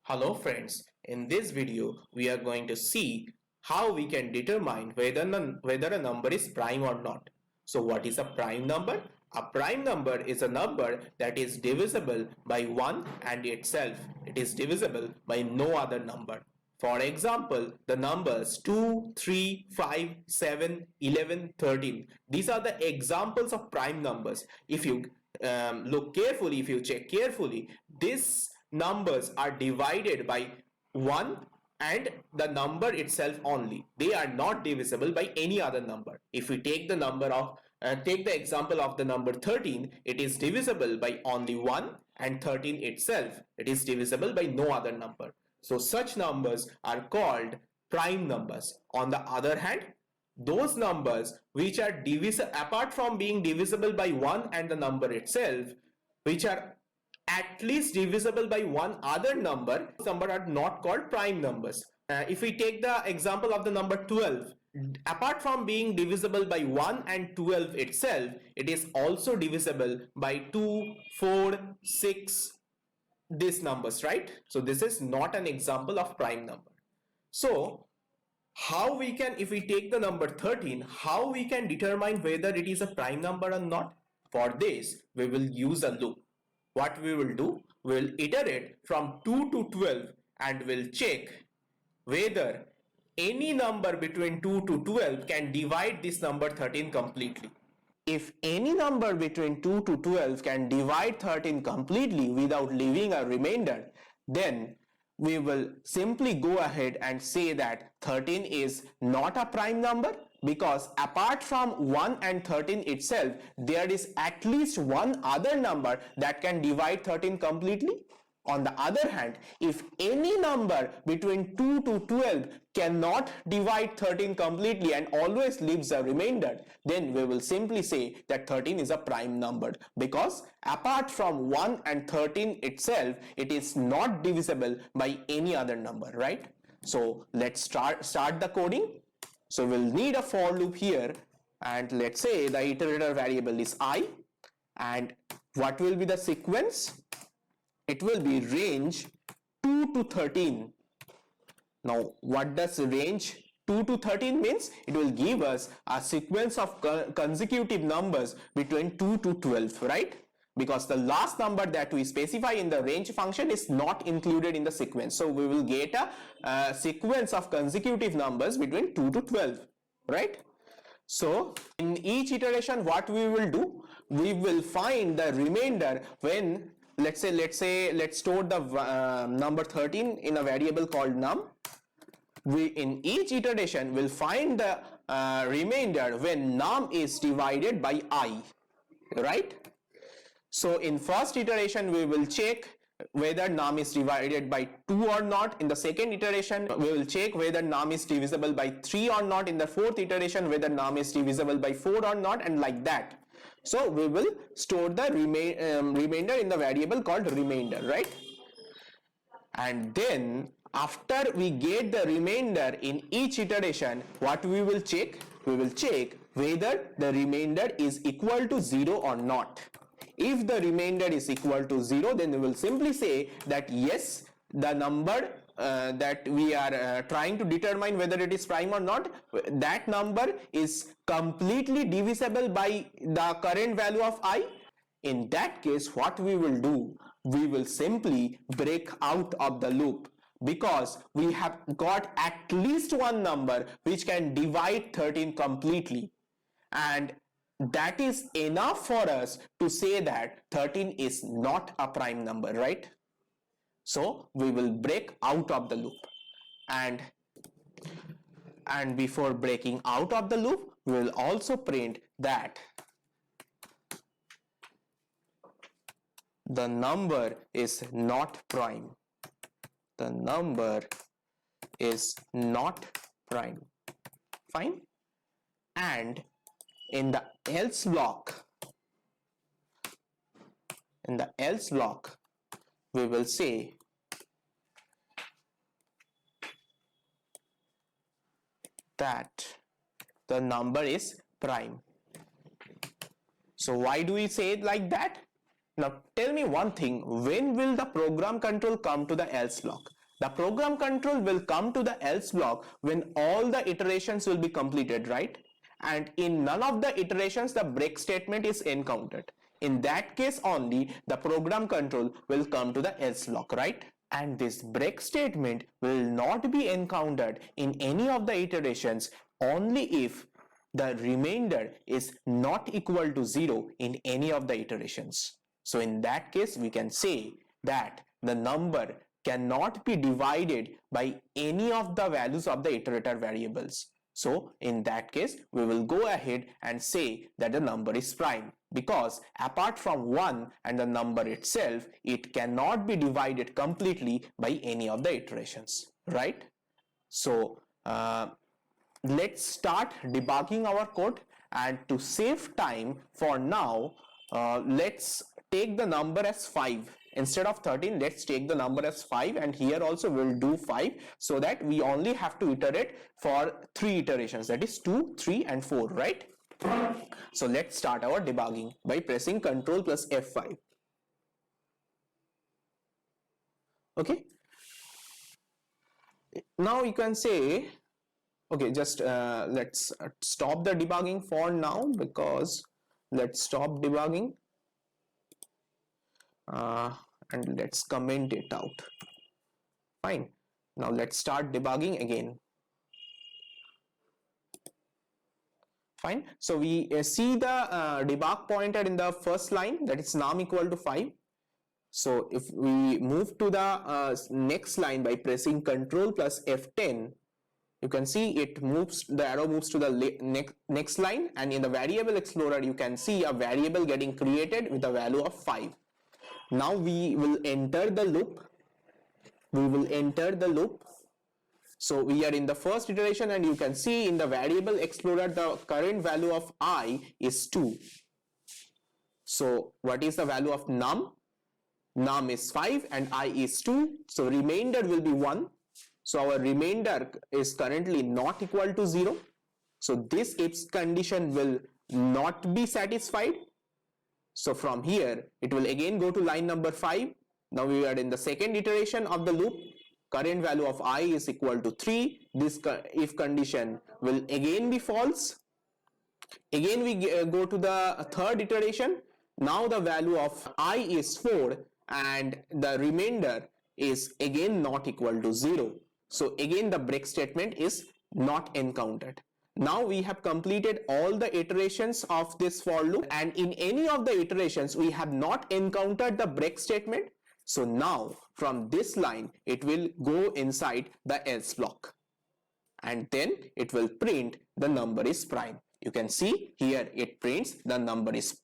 Hello friends, in this video we are going to see how we can determine whether a number is prime or not. So what is a prime number? A prime number is a number that is divisible by 1 and itself. It is divisible by no other number. For example, the numbers 2, 3, 5, 7, 11, 13. These are the examples of prime numbers. If you look carefully, if you check carefully, these numbers are divided by 1 and the number itself only. They are not divisible by any other number. If we take the example of the number 13, it is divisible by only 1 and 13 itself. It is divisible by no other number. So such numbers are called prime numbers. On the other hand, those numbers which are divisible apart from being divisible by 1 and the number itself, which are at least divisible by one other number, are not called prime numbers. If we take the example of the number 12, apart from being divisible by 1 and 12 itself, it is also divisible by 2, 4, 6, these numbers, right? So this is not an example of prime number. So how we can, if we take the number 13, how we can determine whether it is a prime number or not? For this, we will use a loop. What we will do, we will iterate from 2 to 12 and we'll check whether any number between 2 to 12 can divide this number 13 completely. If any number between 2 to 12 can divide 13 completely without leaving a remainder, then we will simply go ahead and say that 13 is not a prime number, because apart from 1 and 13 itself, there is at least one other number that can divide 13 completely. On the other hand, if any number between 2 to 12 cannot divide 13 completely and always leaves a remainder, then we will simply say that 13 is a prime number, because apart from 1 and 13 itself, it is not divisible by any other number, right? So let's start the coding. So we'll need a for loop here, and let's say the iterator variable is I, and what will be the sequence? It will be range 2 to 13. Now what does range 2 to 13 means? It will give us a sequence of consecutive numbers between 2 to 12, right? Because the last number that we specify in the range function is not included in the sequence. So we will get a sequence of consecutive numbers between 2 to 12, right? So in each iteration, what we will do, we will find the remainder when, let's store the number 13 in a variable called num. We in each iteration will find the remainder when num is divided by I, right? So in first iteration, we will check whether num is divided by 2 or not. In the second iteration, we will check whether num is divisible by 3 or not. In the fourth iteration, whether num is divisible by 4 or not, and like that. So we will store the remainder in the variable called remainder, right? And then after we get the remainder in each iteration, what we will check? We will check whether the remainder is equal to 0 or not. If the remainder is equal to 0, then we will simply say that yes, the number that we are trying to determine whether it is prime or not, that number is completely divisible by the current value of I. In that case, what we will do, we will simply break out of the loop, because we have got at least one number which can divide 13 completely, and that is enough for us to say that 13 is not a prime number, right? So we will break out of the loop, and before breaking out of the loop, we will also print that the number is not prime. The number is not prime. Fine. And in the else block, we will say that the number is prime. So why do we say it like that? Now tell me one thing, when will the program control come to the else block? The program control will come to the else block when all the iterations will be completed, right? And in none of the iterations the break statement is encountered. In that case only the program control will come to the else block, right? And this break statement will not be encountered in any of the iterations only if the remainder is not equal to 0 in any of the iterations. So in that case we can say that the number cannot be divided by any of the values of the iterator variables. So in that case we will go ahead and say that the number is prime, because apart from 1 and the number itself, it cannot be divided completely by any of the iterations, right? So let's start debugging our code, and to save time for now, let's take the number as 5 instead of 13. Let's take the number as 5, and here also we'll do 5, so that we only have to iterate for 3 iterations, that is 2, 3 and 4, right? So let's start our debugging by pressing Ctrl plus F5. Okay, now you can say, okay, just let's stop the debugging for now, because let's stop debugging and let's comment it out. Fine, now let's start debugging again. Fine, so we see the debug pointer in the first line, that is num equal to 5. So if we move to the next line by pressing Ctrl plus F10, you can see it moves, the arrow moves to the next line, and in the variable explorer you can see a variable getting created with a value of 5. Now we will enter the loop. So we are in the first iteration, and you can see in the variable explorer the current value of I is 2. So what is the value of num? Num is 5 and I is 2, so remainder will be 1. So our remainder is currently not equal to 0. So this if condition will not be satisfied. So from here it will again go to line number 5. Now we are in the second iteration of the loop. Current value of I is equal to 3. This if condition will again be false. Again we go to the third iteration. Now the value of I is 4 and the remainder is again not equal to 0. So again the break statement is not encountered. Now we have completed all the iterations of this for loop, and in any of the iterations we have not encountered the break statement. So now from this line it will go inside the else block, and then it will print the number is prime. You can see here it prints the number is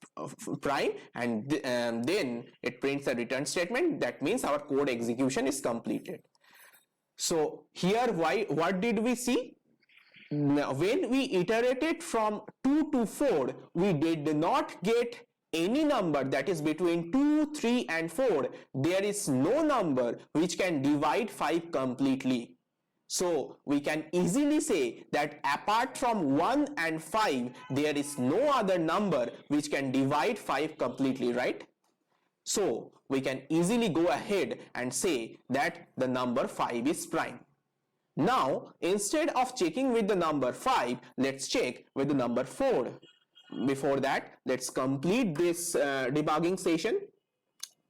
prime, and then it prints the return statement. That means our code execution is completed. So here what did we see? When we iterated from 2 to 4, we did not get any number that is between 2, 3 and 4. There is no number which can divide 5 completely. So we can easily say that apart from 1 and 5, there is no other number which can divide 5 completely, right? So we can easily go ahead and say that the number 5 is prime. Now instead of checking with the number 5, let's check with the number 4. Before that, let's complete this debugging session.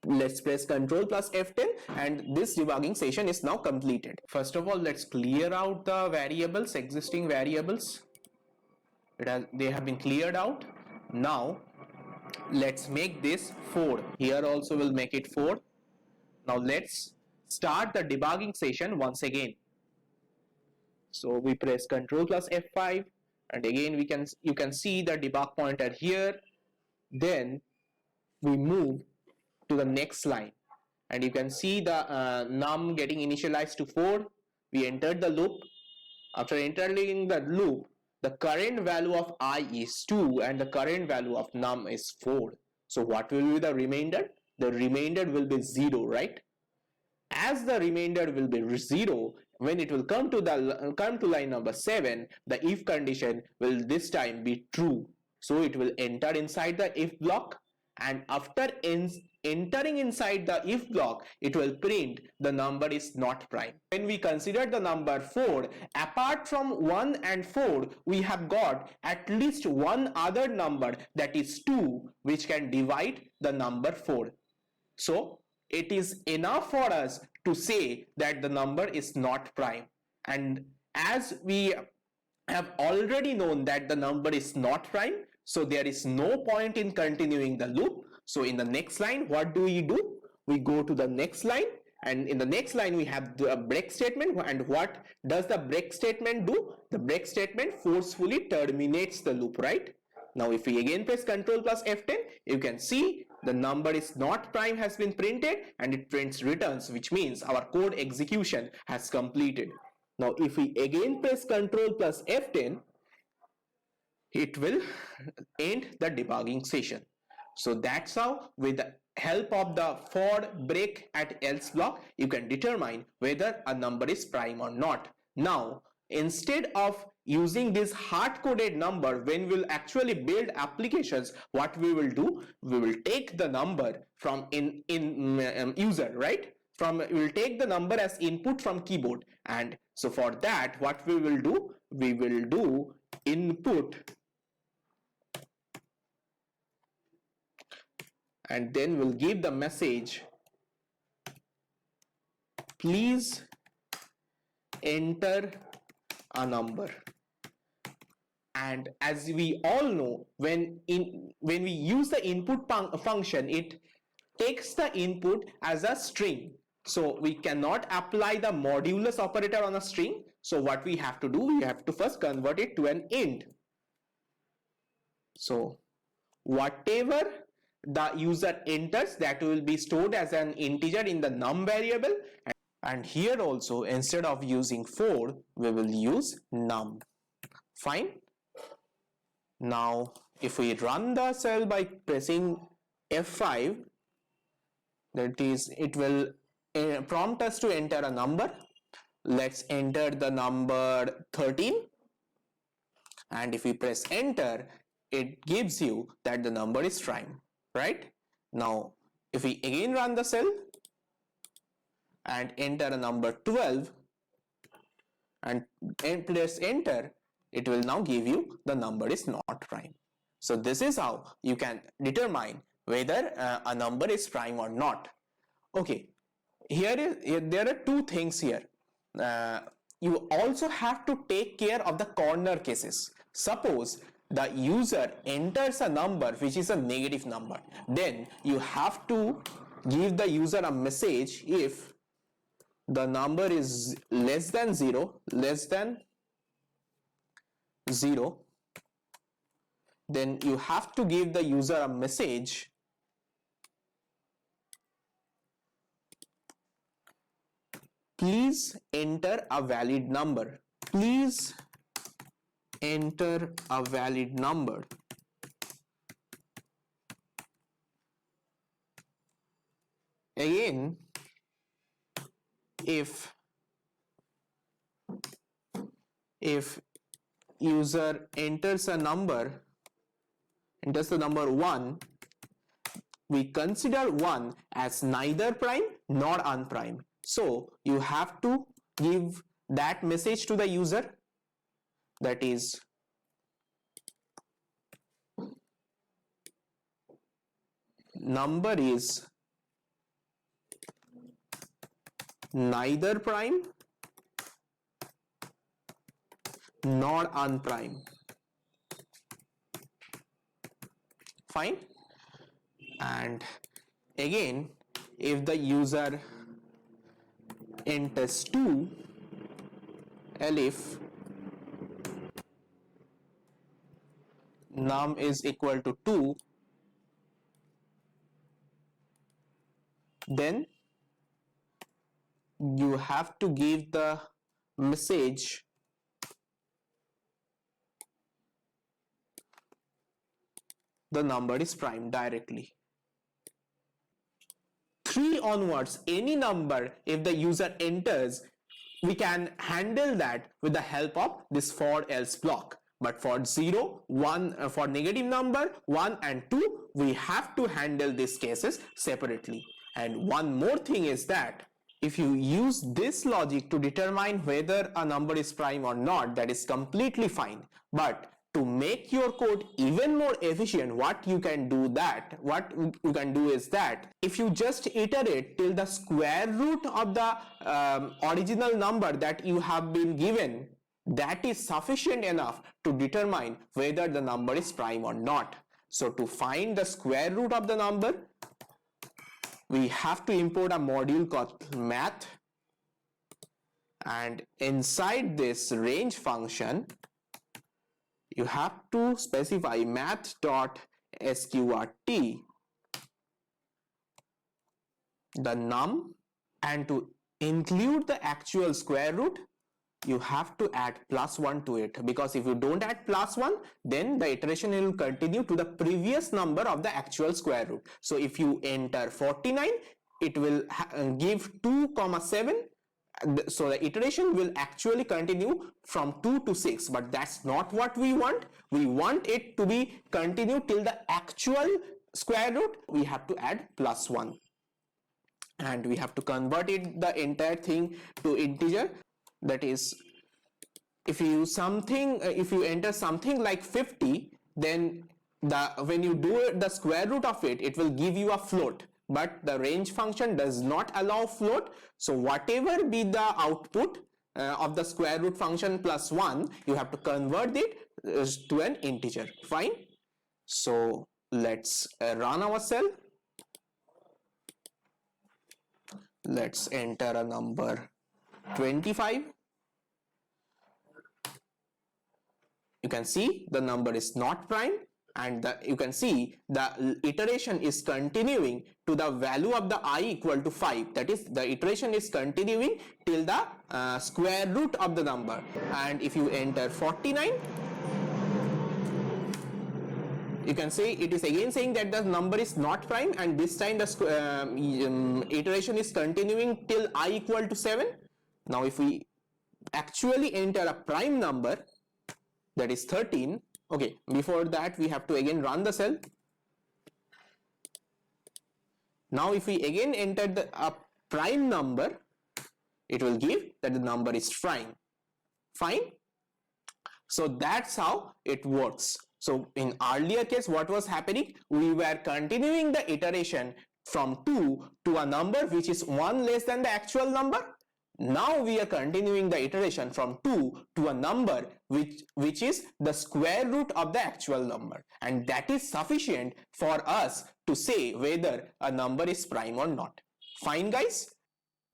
Let's press Ctrl plus F10, and this debugging session is now completed. First of all, let's clear out the variables, existing variables. They have been cleared out. Now let's make this 4. Here also we'll make it 4. Now let's start the debugging session once again. So we press Ctrl plus F5, and again you can see the debug pointer here. Then we move to the next line, and you can see the num getting initialized to 4. We entered the loop. After entering the loop, the current value of I is 2 and the current value of num is 4. So what will be the remainder? The remainder will be 0, right? As the remainder will be 0, when it will come to line number 7, the if condition will this time be true. So it will enter inside the if block, and after entering inside the if block, it will print the number is not prime. When we consider the number 4, apart from 1 and 4, we have got at least one other number, that is 2, which can divide the number 4. So it is enough for us to say that the number is not prime. And as we have already known that the number is not prime, so there is no point in continuing the loop. So in the next line, what do? We go to the next line, and in the next line we have the break statement. And what does the break statement do? The break statement forcefully terminates the loop, right? Now if we again press Ctrl plus F10, you can see the number is not prime has been printed, and it prints returns, which means our code execution has completed. Now if we again press Ctrl plus F10, it will end the debugging session. So that's how, with the help of the for break at else block, you can determine whether a number is prime or not. Now instead of using this hard-coded number, when we'll actually build applications, what we will do, we will take the number from user, right? We will take the number as input from keyboard, and so for that what we will do, we will do input, and then we'll give the message, please enter a number. And as we all know, when we use the input function, it takes the input as a string. So we cannot apply the modulus operator on a string. So what we have to do, we have to first convert it to an int. So whatever the user enters, that will be stored as an integer in the num variable. And here also, instead of using 4, we will use num. Fine. Now if we run the cell by pressing F5, that is, it will prompt us to enter a number. Let's enter the number 13, and if we press enter, it gives you that the number is prime, right? Now if we again run the cell and enter a number 12 and press enter, it will now give you the number is not prime. So this is how you can determine whether a number is prime or not. Okay, there are two things here. You also have to take care of the corner cases. Suppose the user enters a number which is a negative number, then you have to give the user a message if the number is less than 0, then you have to give the user a message please enter a valid number. Please enter a valid number. Again, if user enters the number 1, we consider 1 as neither prime nor unprime. So you have to give that message to the user, that is number is neither prime nor unprime. Fine. And again, if the user enters 2, elif num is equal to 2, then you have to give the message the number is prime directly. 3 onwards, any number if the user enters, we can handle that with the help of this for else block. But for 0, 1, for negative number 1 and 2, we have to handle these cases separately. And one more thing is that if you use this logic to determine whether a number is prime or not, that is completely fine. But to make your code even more efficient, what you can do is that if you just iterate till the square root of the original number that you have been given, that is sufficient enough to determine whether the number is prime or not. So to find the square root of the number, we have to import a module called math, and inside this range function you have to specify math.sqrt the num, and to include the actual square root you have to add +1 to it, because if you don't add +1 then the iteration will continue to the previous number of the actual square root. So if you enter 49, it will give 2,7, so the iteration will actually continue from 2 to 6, but that's not what we want. We want it to be continue till the actual square root. We have to add +1, and we have to convert it the entire thing to integer. That is, if you enter something like 50, then when you do the square root of it, it will give you a float, but the range function does not allow float. So whatever be the output of the square root function +1, you have to convert it to an integer. Fine. So let's run our cell. Let's enter a number 25. You can see the number is not prime, and you can see the iteration is continuing to the value of the I equal to 5. That is, the iteration is continuing till the square root of the number. And if you enter 49, you can see it is again saying that the number is not prime, and this time the iteration is continuing till I equal to 7. Now if we actually enter a prime number, that is 13. Okay, before that we have to again run the cell. Now if we again enter a prime number, it will give that the number is prime. Fine. So that's how it works. So in earlier case, what was happening? We were continuing the iteration from 2 to a number which is 1 less than the actual number. Now we are continuing the iteration from 2 to a number which is the square root of the actual number, and that is sufficient for us to say whether a number is prime or not. Fine, guys.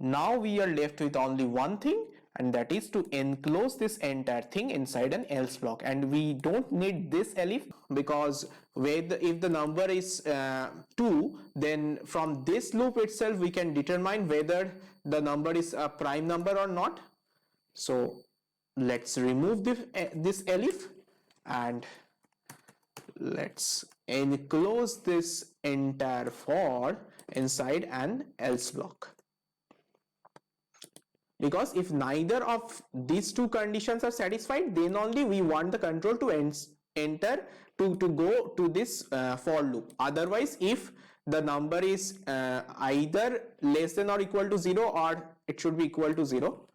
Now we are left with only one thing, and that is to enclose this entire thing inside an else block. And we don't need this elif, because if the number is 2, then from this loop itself we can determine whether the number is a prime number or not. So let's remove this elif, and let's enclose this entire for inside an else block. Because if neither of these two conditions are satisfied, then only we want the control to enter to go to this for loop. Otherwise, if the number is either less than or equal to 0, or it should be equal to 0.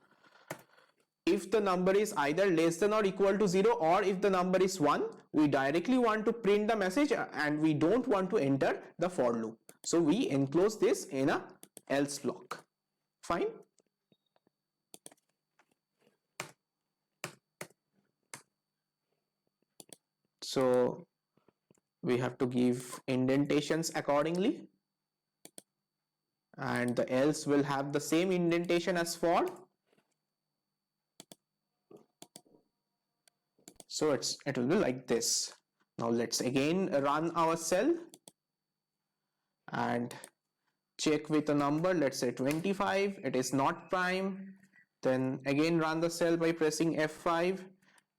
If the number is either less than or equal to 0, or if the number is 1, we directly want to print the message and we don't want to enter the for loop. So we enclose this in a else block. Fine. So we have to give indentations accordingly, and the else will have the same indentation as for. So it will be like this. Now let's again run our cell and check with a number. Let's say 25, it is not prime. Then again run the cell by pressing F5.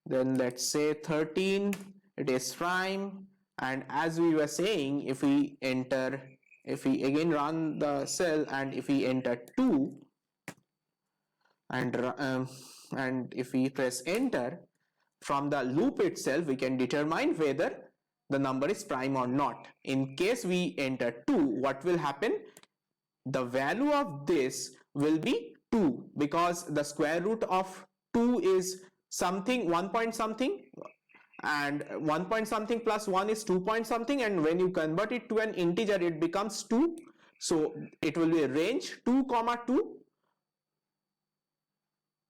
Then let's say 13, it is prime. And as we were saying, if we again run the cell and if we enter 2 and if we press enter, from the loop itself we can determine whether the number is prime or not. In case we enter 2, what will happen? The value of this will be 2 because the square root of 2 is something 1 point something, and 1 point something plus 1 is 2 point something, and when you convert it to an integer it becomes 2. So it will be a range 2 comma 2,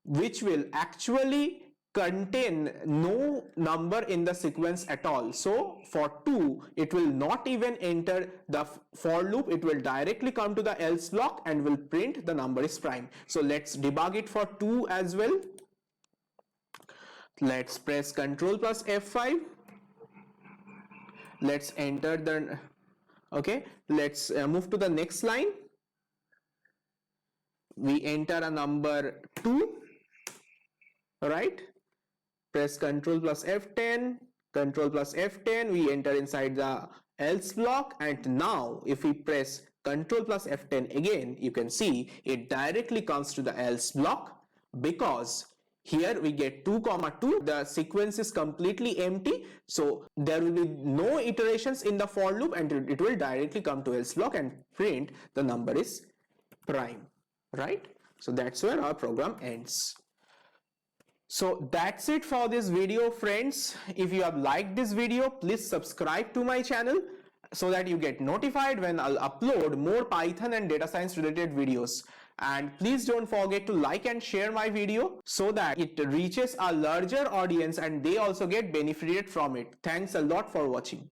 which will actually contain no number in the sequence at all. So for 2 it will not even enter the for loop, it will directly come to the else block and will print the number is prime. So let's debug it for 2 as well. Let's press Ctrl plus F5. Let's enter the, okay, let's move to the next line. We enter a number 2, right? Press Ctrl plus F10, Ctrl plus F10, we enter inside the else block, and now if we press Ctrl plus F10 again, you can see it directly comes to the else block, because here we get 2 comma 2, the sequence is completely empty, so there will be no iterations in the for loop and it will directly come to else block and print the number is prime, right? So that's where our program ends. So that's it for this video, friends. If you have liked this video, please subscribe to my channel so that you get notified when I'll upload more Python and data science related videos. And please don't forget to like and share my video so that it reaches a larger audience and they also get benefited from it. Thanks a lot for watching.